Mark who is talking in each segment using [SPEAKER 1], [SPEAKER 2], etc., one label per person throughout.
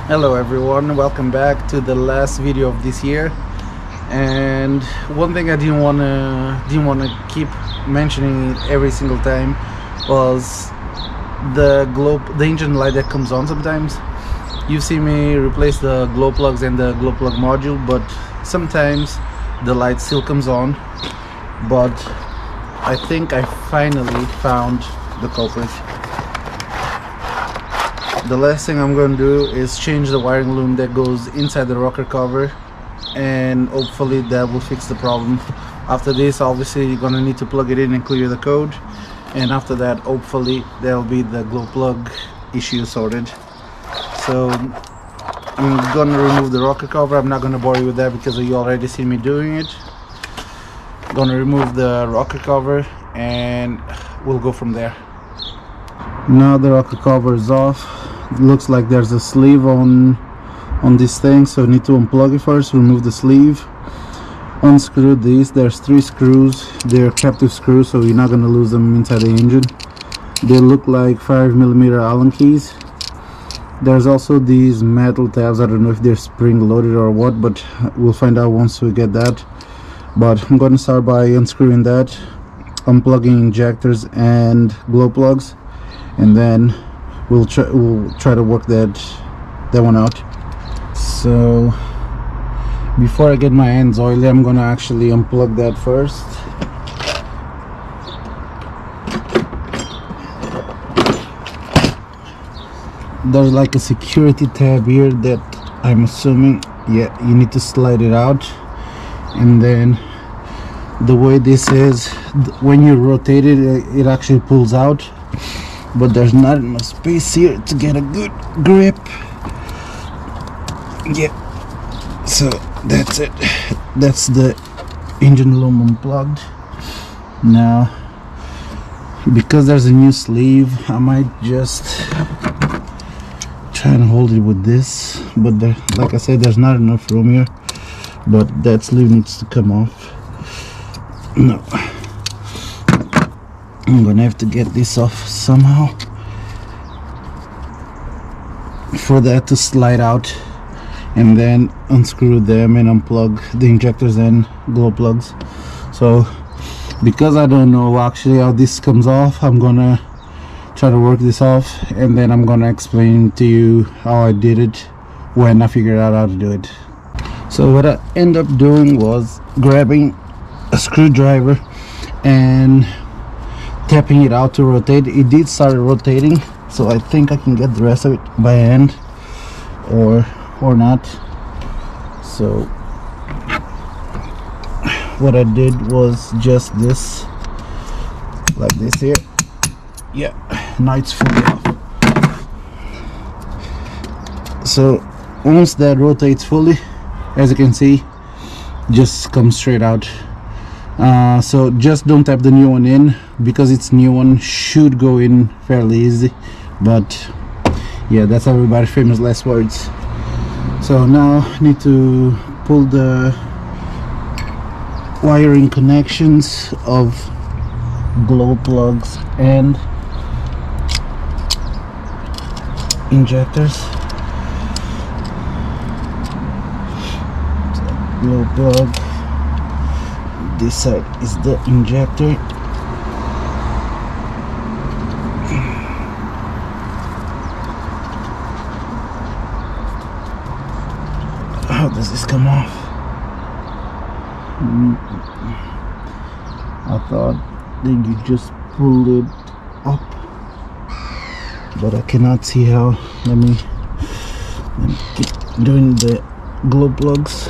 [SPEAKER 1] Hello everyone, welcome back to the last video of this year. And one thing I didn't wanna keep mentioning it every single time was the engine light that comes on sometimes. You see me replace the glow plugs and the glow plug module, but sometimes the light still comes on. But I think I finally found the culprit. The last thing I'm going to do is change the wiring loom that goes inside the rocker cover, and hopefully that will fix the problem. After this, obviously you're going to need to plug it in and clear the code, and after that hopefully there'll be the glow plug issue sorted. So I'm going to remove the rocker cover. I'm not going to bore you with that because you already see me doing it. I'm going to remove the rocker cover and we'll go from there. Now the rocker cover is off. It looks like there's a sleeve on this thing, so I need to unplug it first, remove the sleeve, unscrew these. There's 3 screws. They're captive screws, so you're not going to lose them inside the engine. They look like 5mm Allen keys. There's also these metal tabs. I don't know if they're spring loaded or what, but we'll find out once we get that. But I'm going to start by unscrewing that, unplugging injectors and glow plugs, and then we'll try to work that one out. So before I get my hands oily, I'm gonna actually unplug that first. There's like a security tab here that I'm assuming, yeah, you need to slide it out, and then the way this is, when you rotate it, it actually pulls out. But there's not enough space here to get a good grip. Yeah, so that's it. That's the engine loom unplugged. Now, because there's a new sleeve, I might just try and hold it with this, but there, like I said, there's not enough room here. But that sleeve needs to come off. No, I'm gonna have to get this off somehow for that to slide out, and then unscrew them and unplug the injectors and glow plugs. So because I don't know actually how this comes off, I'm gonna try to work this off, and then I'm gonna explain to you how I did it when I figured out how to do it. So what I ended up doing was grabbing a screwdriver and tapping it out to rotate. It did start rotating, so I think I can get the rest of it by hand or not. So what I did was just this, like this here. Yeah, now it's fully off. So once that rotates fully, as you can see, just comes straight out. So just don't tap the new one in, because its new one should go in fairly easy. But yeah, that's everybody's famous last words. So now I need to pull the wiring connections of glow plugs and injectors. So glow plug, this side is the injector. How does this come off? I thought that you just pull it up, but I cannot see how. Let me keep doing the glow plugs,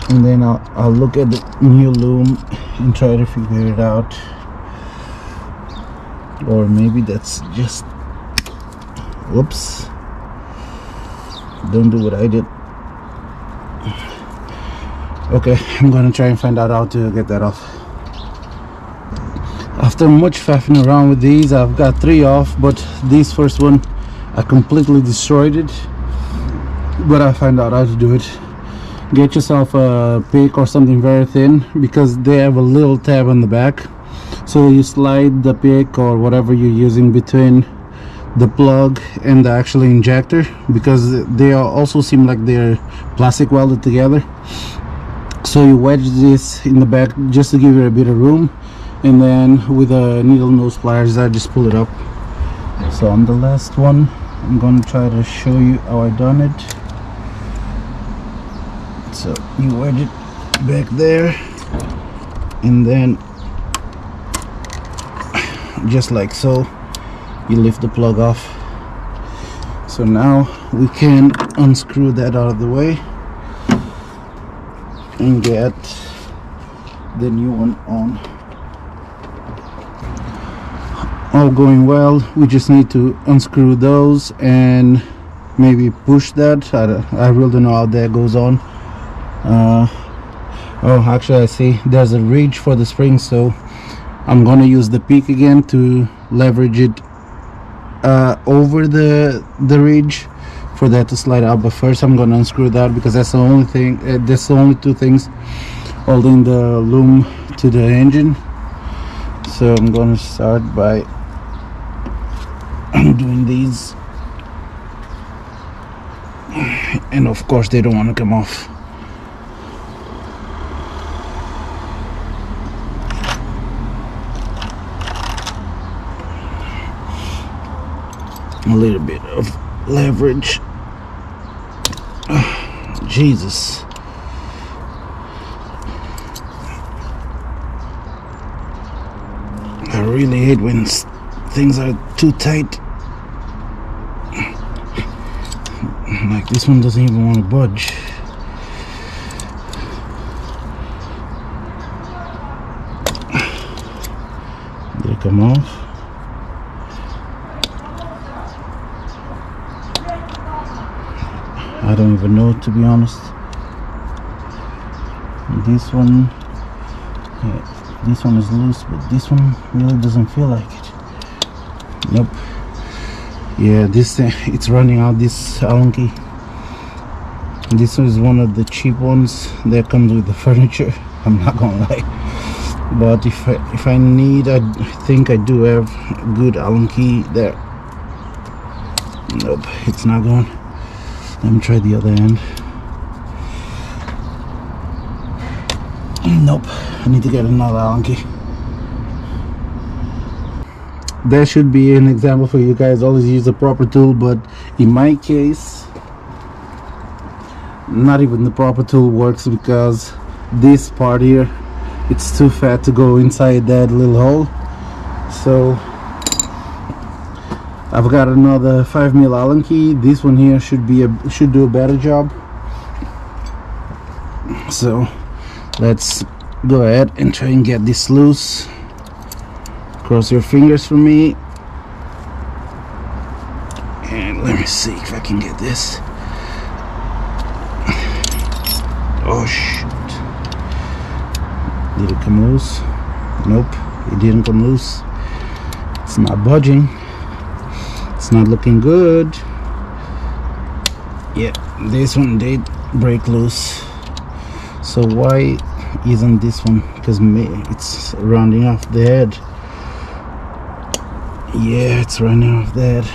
[SPEAKER 1] and then I'll look at the new loom and try to figure it out. Or maybe that's just, whoops, don't do what I did. Okay, I'm gonna try and find out how to get that off. After much faffing around with these, I've got 3 off, but this first one I completely destroyed it, but I found out how to do it. Get yourself a pick or something very thin, because they have a little tab on the back, so you slide the pick or whatever you're using between the plug and the actual injector, because they also seem like they're plastic welded together. So you wedge this in the back just to give it a bit of room, and then with a needle nose pliers I just pull it up. So on the last one I'm going to try to show you how I done it. So you wedge it back there, and then just like so you lift the plug off. So now we can unscrew that out of the way and get the new one on. All going well. We just need to unscrew those and maybe push that. I really don't know how that goes on. Oh, actually I see there's a ridge for the spring, so I'm gonna use the peak again to leverage it over the ridge for that to slide out. But first I'm gonna unscrew that, because that's the only thing, that's the only two things holding the loom to the engine. So I'm gonna start by doing these, and of course they don't want to come off. A little bit of leverage. Jesus. I really hate when things are too tight. Like this one doesn't even want to budge. Did it come off? I don't even know, to be honest. This one, yeah, this one is loose, but this one really doesn't feel like it. Nope. Yeah, this it's running out, this Allen key. This is one of the cheap ones that comes with the furniture, I'm not gonna lie. But if I need, I think I do have a good Allen key there. Nope, it's not going. Let me try the other end. Nope, I need to get another Allen key. That should be an example for you guys. Always use the proper tool, but in my case, not even the proper tool works, because this part here, it's too fat to go inside that little hole. So I've got another 5mm Allen key. This one here should do a better job. So let's go ahead and try and get this loose. Cross your fingers for me. And let me see if I can get this. Oh shit. Did it come loose? Nope, it didn't come loose. It's not budging. It's not looking good. Yeah, this one did break loose. So why isn't this one? Because it's rounding off the head. Yeah, it's running off the head.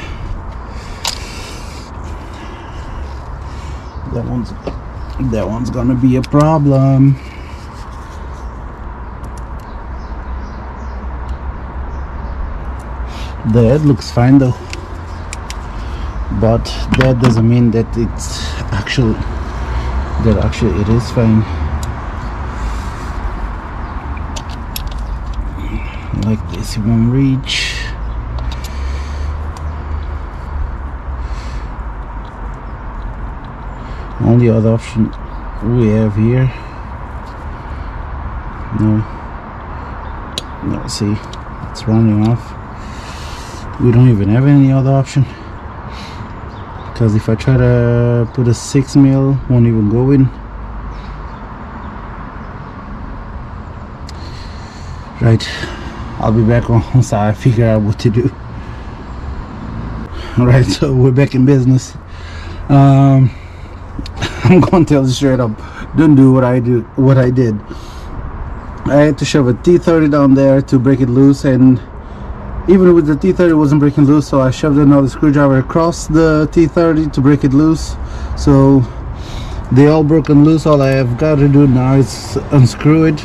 [SPEAKER 1] That one's gonna be a problem. The head looks fine though, but that doesn't mean that it's actually it is fine. Like this, it won't reach. Only other option we have here. No, see, it's running off. We don't even have any other option, because if I try to put a 6mm, won't even go in. Right, I'll be back once I figure out what to do. Alright, so we're back in business. I'm going to tell you straight up, don't do what I did. I had to shove a T30 down there to break it loose, and even with the T30 it wasn't breaking loose, so I shoved another screwdriver across the T30 to break it loose. So they all broken loose. All I have got to do now is unscrew it.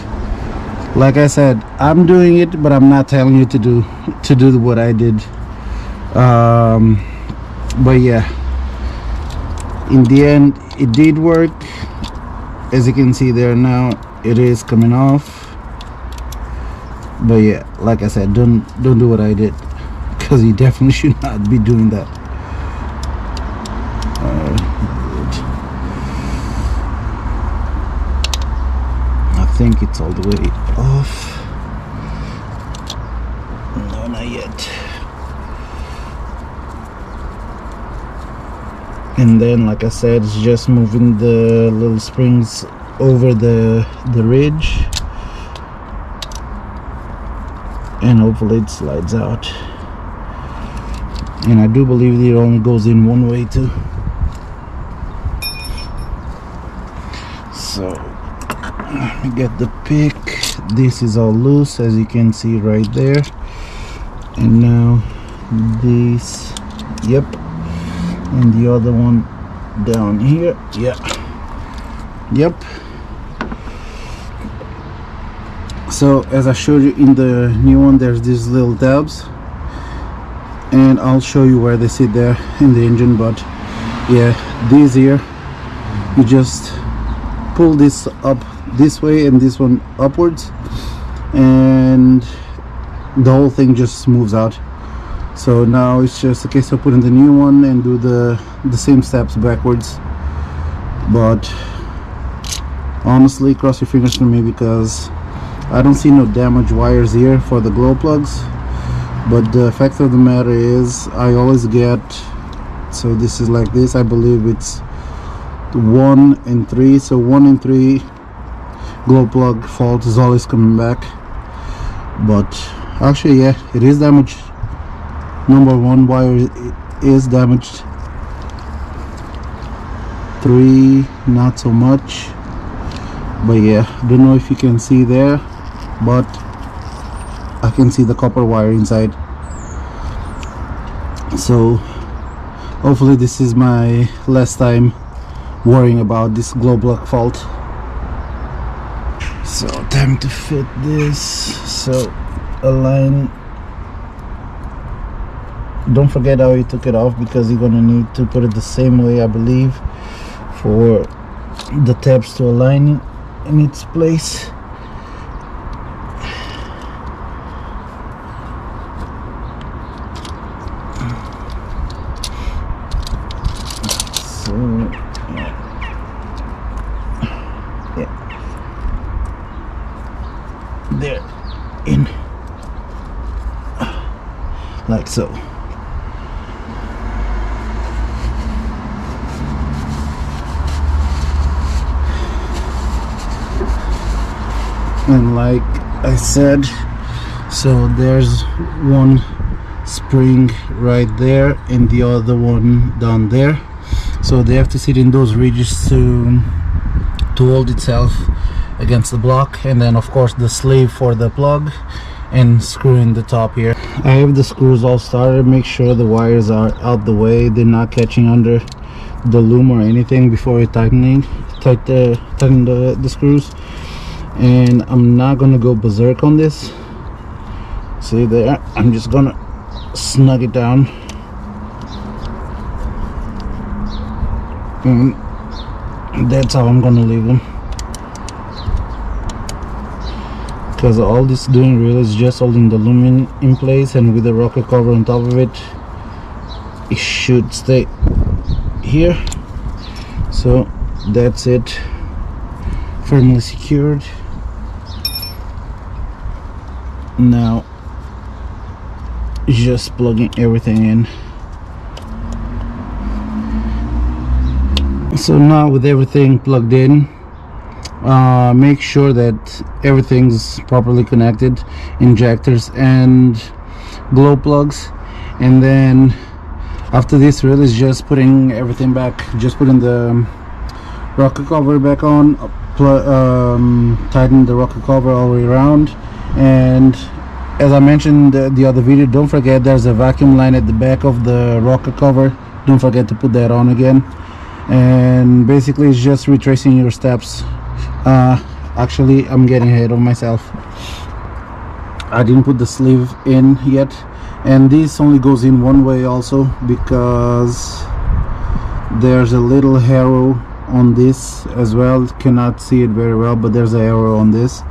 [SPEAKER 1] Like I said, I'm doing it, but I'm not telling you to do what I did. But yeah, in the end it did work. As you can see there, now it is coming off. But yeah, like I said, don't do what I did, because you definitely should not be doing that. I think it's all the way off. No, not yet. And then, like I said, it's just moving the little springs over the ridge, and hopefully it slides out. And I do believe it only goes in one way too. So let me get the pick. This is all loose, as you can see right there. And now this, yep, and the other one down here, yeah, yep. So as I showed you in the new one, there's these little tabs, and I'll show you where they sit there in the engine. But yeah, these here, you just pull this up this way and this one upwards, and the whole thing just moves out. So now it's just a case of putting the new one and do the same steps backwards. But honestly, cross your fingers for me, because I don't see no damaged wires here for the glow plugs. But the fact of the matter is, I always get, so this is like this, I believe it's 1 and 3, so 1 and 3 glow plug fault is always coming back. But actually, yeah, it is damaged. Number 1 wire is damaged. 3 not so much. But yeah, don't know if you can see there, but I can see the copper wire inside. So hopefully this is my last time worrying about this glow plug fault. So time to fit this. So align. Don't forget how you took it off, because you're gonna need to put it the same way, I believe, for the tabs to align in its place. So yeah, there, in, like so. And like I said, so there's one spring right there and the other one down there, so they have to sit in those ridges to hold itself against the block. And then of course the sleeve for the plug, and screw in the top here. I have the screws all started. Make sure the wires are out the way, they're not catching under the loom or anything before you tighten the screws. And I'm not gonna go berserk on this. See there, I'm just gonna snug it down, and that's how I'm gonna leave them, because all this doing really is just holding the loom in place, and with the rocker cover on top of it, it should stay here. So that's it, firmly secured. Now just plugging everything in. So now with everything plugged in, make sure that everything's properly connected, injectors and glow plugs. And then after this really is just putting everything back, just putting the rocker cover back on, tighten the rocker cover all the way around, and as I mentioned the other video, don't forget there's a vacuum line at the back of the rocker cover. Don't forget to put that on again. And basically it's just retracing your steps. Actually, I'm getting ahead of myself. I didn't put the sleeve in yet, and this only goes in one way also, because there's a little arrow on this as well. Cannot see it very well, but there's an arrow on this,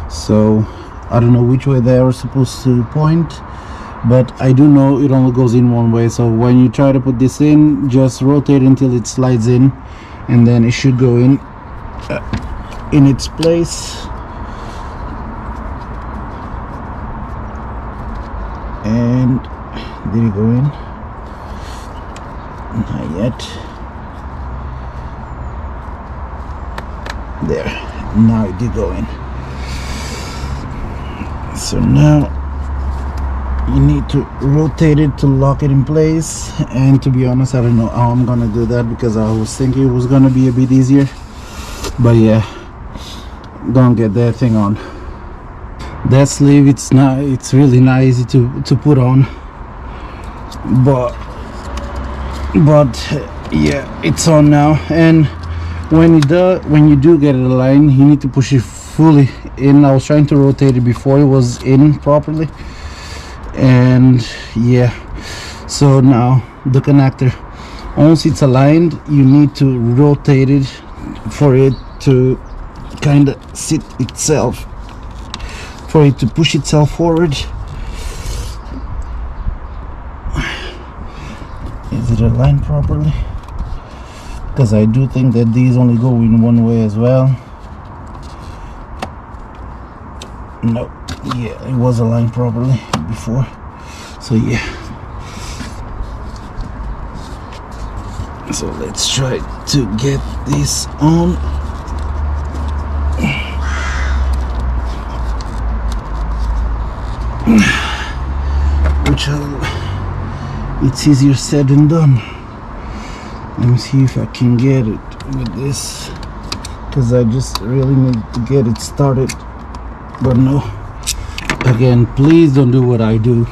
[SPEAKER 1] so I don't know which way the arrow is supposed to point, but I do know it only goes in one way. So when you try to put this in, just rotate until it slides in, and then it should go in its place. And did it go in? Not yet. There, now it did go in. So now you need to rotate it to lock it in place, and to be honest, I don't know how I'm gonna do that, because I was thinking it was gonna be a bit easier, but yeah, don't get that thing on. That sleeve, it's really not easy to put on, but yeah, it's on now. And when you do get it aligned, you need to push it fully in. I was trying to rotate it before it was in properly, and yeah, so now the connector, once it's aligned, you need to rotate it for it to kind of sit itself, for it to push itself forward. Is it aligned properly? Because I do think that these only go in one way as well. No, yeah, it was aligned properly before, so yeah. So let's try to get this on. Which it's easier said than done. Let me see if I can get it with this, because I just really need to get it started. But no, again, please don't do what I do.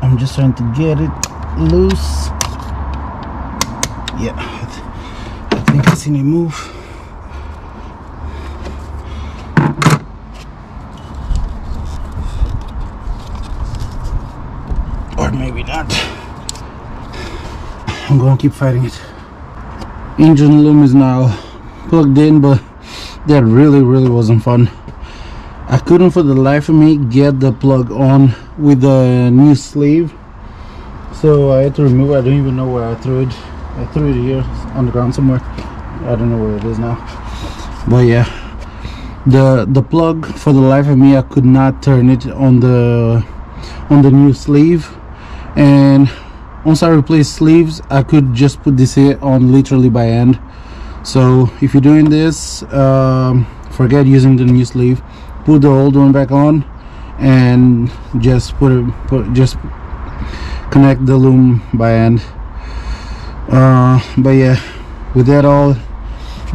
[SPEAKER 1] I'm just trying to get it loose. Yeah, I think I seen it move. Or maybe not. I'm gonna keep fighting it. Engine loom is now plugged in, but that really wasn't fun. I couldn't for the life of me get the plug on with the new sleeve, so I had to remove it. I don't even know where I threw it. I threw it here on the ground somewhere. I don't know where it is now, but yeah, the plug, for the life of me, I could not turn it on the new sleeve. And once I replaced sleeves, I could just put this here on literally by hand. So if you're doing this, forget using the new sleeve, put the old one back on, and just just connect the loom by hand. But yeah, with that all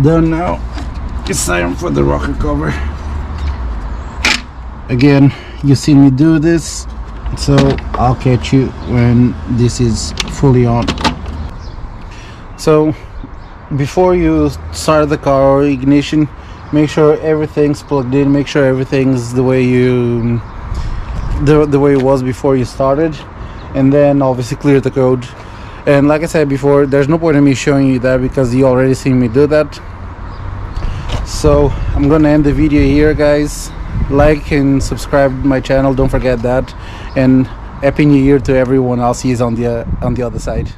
[SPEAKER 1] done now, it's time for the rocker cover. Again, you see me do this, so I'll catch you when this is fully on. So before you start the car or ignition, make sure everything's plugged in, make sure everything's the way it was before you started, and then obviously clear the code. And like I said before, there's no point in me showing you that, because you already seen me do that. So I'm gonna end the video here, guys. Like and subscribe to my channel, don't forget that, and happy new year to everyone. I'll see you on the other side.